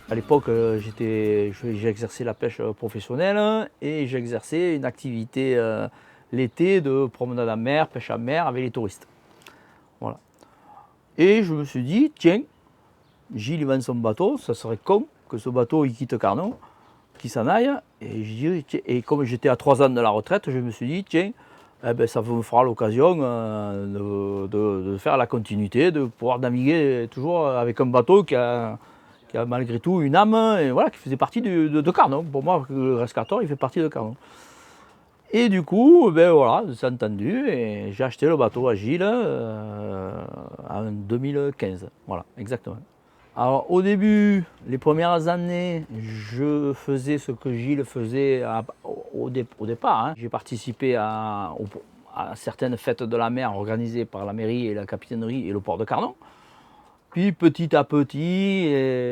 À l'époque, j'exerçais la pêche professionnelle et j'exerçais une activité l'été de promenade en mer, pêche en mer avec les touristes. Voilà. Et je me suis dit, tiens, Gilles il vend son bateau, ça serait con que ce bateau il quitte Carnon, qu'il s'en aille. Et comme j'étais à 3 ans de la retraite, je me suis dit, tiens, eh ben, ça me fera l'occasion de faire la continuité, de pouvoir naviguer toujours avec un bateau qui a malgré tout une âme, et voilà, qui faisait partie de Carnon. Pour moi, le Rescator, il fait partie de Carnon. Et du coup, ben voilà, c'est entendu, et j'ai acheté le bateau à Gilles en 2015. Voilà, exactement. Alors au début, les premières années, je faisais ce que Gilles faisait au départ. Hein. J'ai participé à certaines fêtes de la mer organisées par la mairie et la capitainerie et le port de Carnon. Puis petit à petit,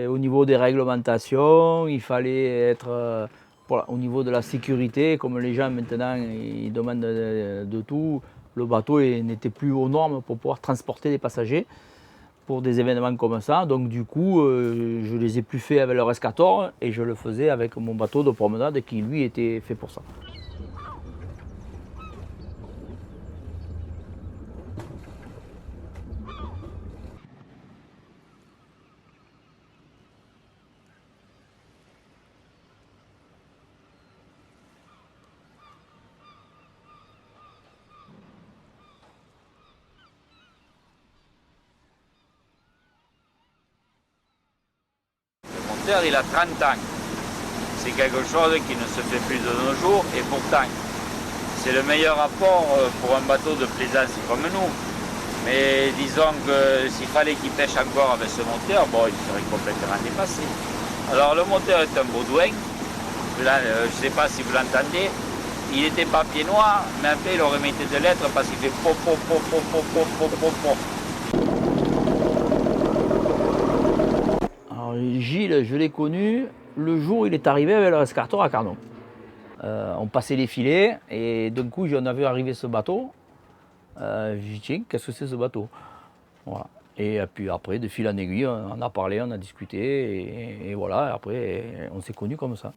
au niveau des réglementations, il fallait être au niveau de la sécurité, comme les gens maintenant ils demandent de tout, le bateau n'était plus aux normes pour pouvoir transporter des passagers pour des événements comme ça. Donc du coup, je les ai plus fait avec le Rescator et je le faisais avec mon bateau de promenade qui lui était fait pour ça. Le moteur, il a 30 ans. C'est quelque chose qui ne se fait plus de nos jours et pourtant, c'est le meilleur apport pour un bateau de plaisance comme nous. Mais disons que s'il fallait qu'il pêche encore avec ce moteur, bon, il serait complètement dépassé. Alors le moteur est un Baudouin, je ne sais pas si vous l'entendez, il n'était pas pied noir, mais après il aurait mis des lettres parce qu'il fait po po po po po po po po po. Alors Gilles, je l'ai connu le jour où il est arrivé avec le Rescator à Carnon. On passait les filets et d'un coup on a vu arriver ce bateau. J'ai dit tiens, qu'est-ce que c'est ce bateau? Voilà. Et puis après, de fil en aiguille, on en a parlé, on a discuté, et voilà, après, on s'est connus comme ça.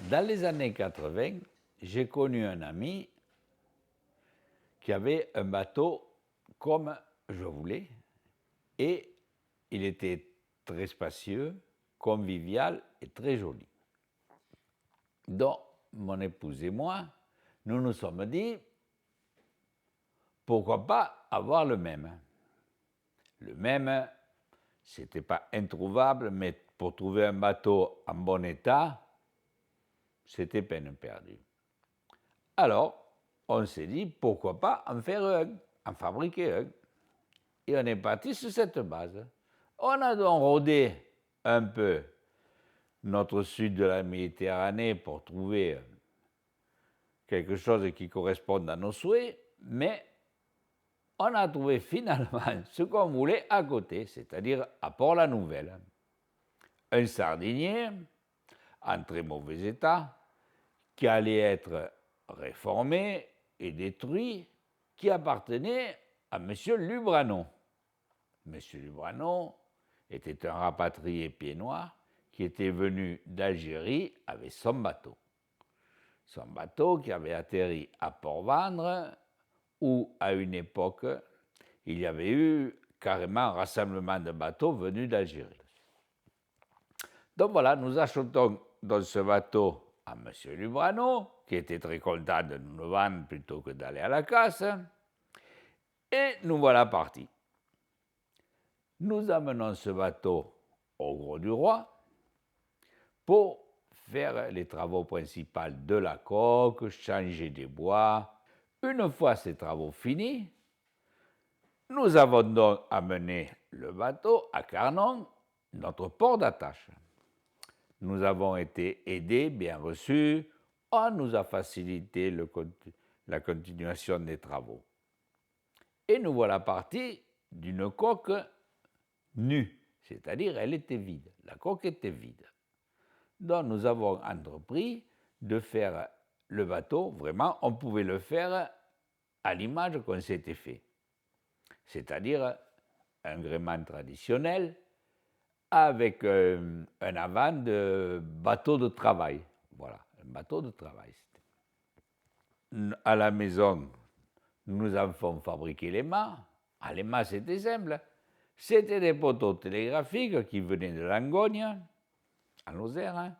Dans les années 80, j'ai connu un ami qui avait un bateau comme je voulais et il était très spacieux, convivial et très joli. Donc, mon épouse et moi, nous nous sommes dit, pourquoi pas avoir le même? Le même, c'était pas introuvable, mais pour trouver un bateau en bon état, c'était peine perdue. Alors, on s'est dit, pourquoi pas en faire un, en fabriquer un. Et on est parti sur cette base. On a donc rodé un peu notre sud de la Méditerranée pour trouver quelque chose qui corresponde à nos souhaits, mais on a trouvé finalement ce qu'on voulait à côté, c'est-à-dire à Port-la-Nouvelle. Un sardinier en très mauvais état, qui allait être réformé et détruit, qui appartenait à M. Lubrano. M. Lubrano était un rapatrié pied noir qui était venu d'Algérie avec son bateau. Son bateau qui avait atterri à Port-Vendre, où à une époque, il y avait eu carrément un rassemblement de bateaux venus d'Algérie. Donc voilà, nous achetons dans ce bateau à M. Lubrano, qui était très content de nous le vendre plutôt que d'aller à la casse, et nous voilà partis. Nous amenons ce bateau au Gros du Roi pour faire les travaux principaux de la coque, changer des bois. Une fois ces travaux finis, nous avons donc amené le bateau à Carnon, notre port d'attache. Nous avons été aidés, bien reçus, on nous a facilité la continuation des travaux. Et nous voilà partis d'une coque nue, c'est-à-dire elle était vide, la coque était vide. Donc nous avons entrepris de faire le bateau, vraiment, on pouvait le faire à l'image qu'on s'était fait, c'est-à-dire un gréement traditionnel avec un avant de bateau de travail. Voilà, un bateau de travail. À la maison, nous avons fabriqué les mâts. Ah, les mâts, c'était simple. C'était des poteaux télégraphiques qui venaient de Langogne, en Lozère, hein,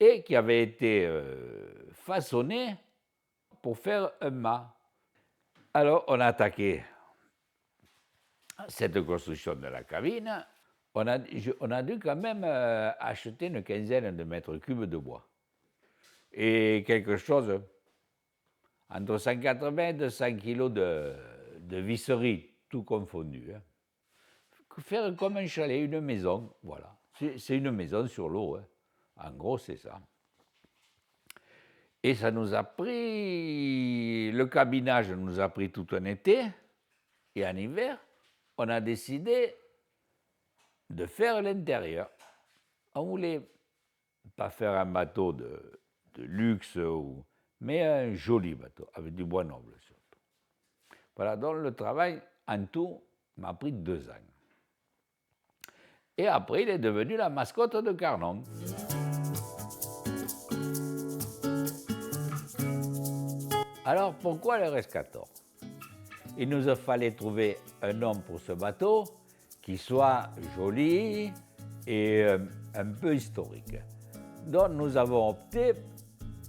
et qui avaient été façonnés pour faire un mât. Alors, on a attaqué cette construction de la cabine. On a dû quand même acheter une quinzaine de mètres cubes de bois. Et quelque chose entre 180 et 200 kilos de visserie, tout confondu. Hein. Faire comme un chalet, une maison, voilà. C'est une maison sur l'eau. Hein. En gros, c'est ça. Et ça nous a pris, le cabinage nous a pris tout un été, et en hiver, on a décidé de faire l'intérieur. On voulait pas faire un bateau de luxe, mais un joli bateau, avec du bois noble surtout. Voilà, donc le travail, en tout, m'a pris 2 ans. Et après, il est devenu la mascotte de Carnon. Alors, pourquoi le Rescator? Il nous a fallu trouver un nom pour ce bateau qui soit joli et un peu historique. Donc, nous avons opté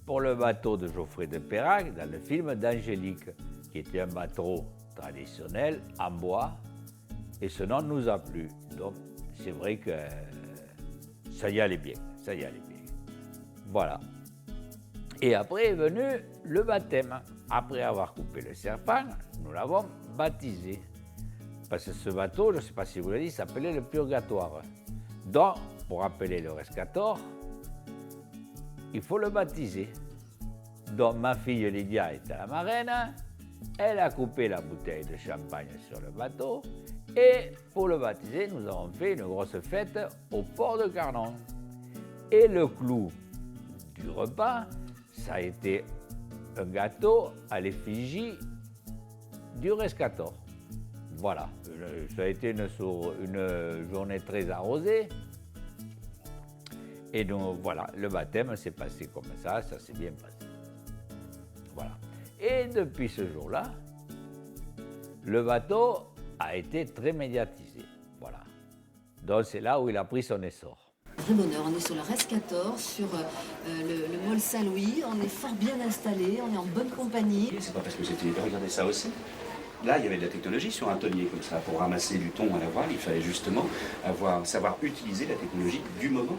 pour le bateau de Geoffrey de Perrac dans le film d'Angélique, qui était un bateau traditionnel en bois, et ce nom nous a plu. Donc, c'est vrai que ça y allait bien, ça y allait bien. Voilà. Et après est venu le baptême. Après avoir coupé le serpent, nous l'avons baptisé. Parce que ce bateau, je ne sais pas si vous l'avez dit, s'appelait le Purgatoire. Donc, pour appeler le Rescator, il faut le baptiser. Donc, ma fille Lydia était la marraine, elle a coupé la bouteille de champagne sur le bateau, et pour le baptiser, nous avons fait une grosse fête au port de Carnon. Et le clou du repas, ça a été un gâteau à l'effigie du Rescator. Voilà, ça a été une journée très arrosée. Et donc voilà, le baptême s'est passé comme ça s'est bien passé. Voilà. Et depuis ce jour-là, le bateau a été très médiatisé. Voilà. Donc c'est là où il a pris son essor. Vrai bonheur, on est sur le Rescator, sur le Môle Saint-Louis, on est fort bien installé, on est en bonne compagnie. C'est pas parce que c'était... Regardez ça aussi. Là, il y avait de la technologie sur un tonnier comme ça. Pour ramasser du thon à la voile, il fallait justement savoir utiliser la technologie du moment.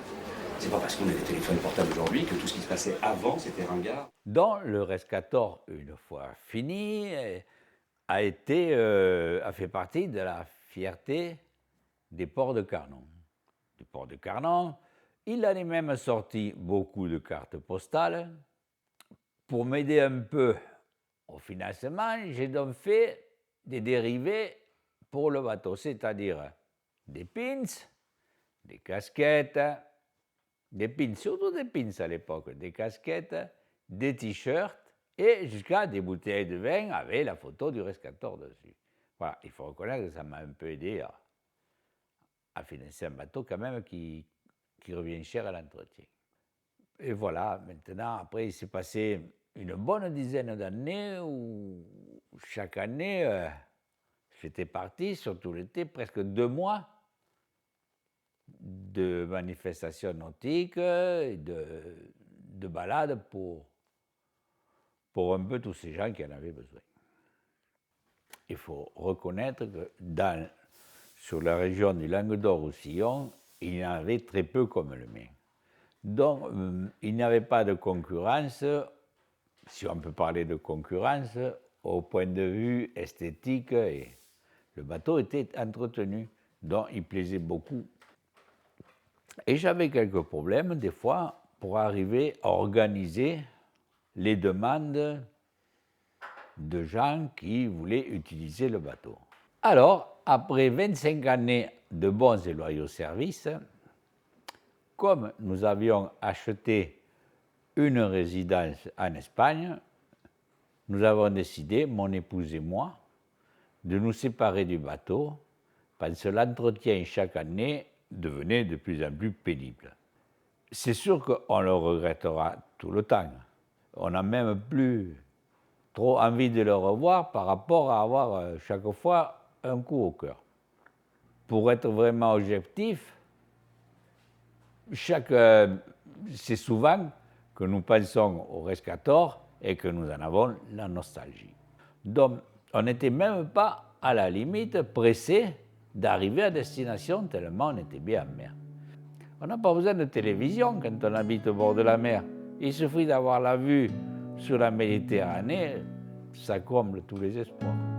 C'est pas parce qu'on a des téléphones portables aujourd'hui que tout ce qui se passait avant, c'était ringard. Donc, le Rescator, une fois fini, a fait partie de la fierté des ports de Carnon. Du port de Carnon, il en est même sorti beaucoup de cartes postales. Pour m'aider un peu au financement, j'ai donc fait des dérivés pour le bateau, c'est-à-dire des pins, des casquettes, des pins, surtout des pins à l'époque, des casquettes, des t-shirts et jusqu'à des bouteilles de vin avec la photo du Rescator dessus. Voilà, il faut reconnaître que ça m'a un peu aidé à financer un bateau quand même qui revient cher à l'entretien. Et voilà, maintenant, après, il s'est passé une bonne dizaine d'années où chaque année, j'étais parti, surtout l'été, presque 2 mois de manifestations nautiques et de balades pour un peu tous ces gens qui en avaient besoin. Il faut reconnaître que sur la région du Languedoc-Roussillon, il y en avait très peu comme le mien. Donc, il n'y avait pas de concurrence, si on peut parler de concurrence, au point de vue esthétique, et le bateau était entretenu, donc il plaisait beaucoup. Et j'avais quelques problèmes, des fois, pour arriver à organiser les demandes de gens qui voulaient utiliser le bateau. Alors, après 25 années de bons et loyaux services, comme nous avions acheté une résidence en Espagne, nous avons décidé, mon épouse et moi, de nous séparer du bateau parce que l'entretien chaque année devenait de plus en plus pénible. C'est sûr qu'on le regrettera tout le temps. On n'a même plus trop envie de le revoir par rapport à avoir chaque fois un coup au cœur. Pour être vraiment objectif, c'est souvent que nous pensons au Rescator et que nous en avons la nostalgie. Donc, on n'était même pas, à la limite, pressé d'arriver à destination tellement on était bien en mer. On n'a pas besoin de télévision quand on habite au bord de la mer. Il suffit d'avoir la vue sur la Méditerranée, ça comble tous les espoirs.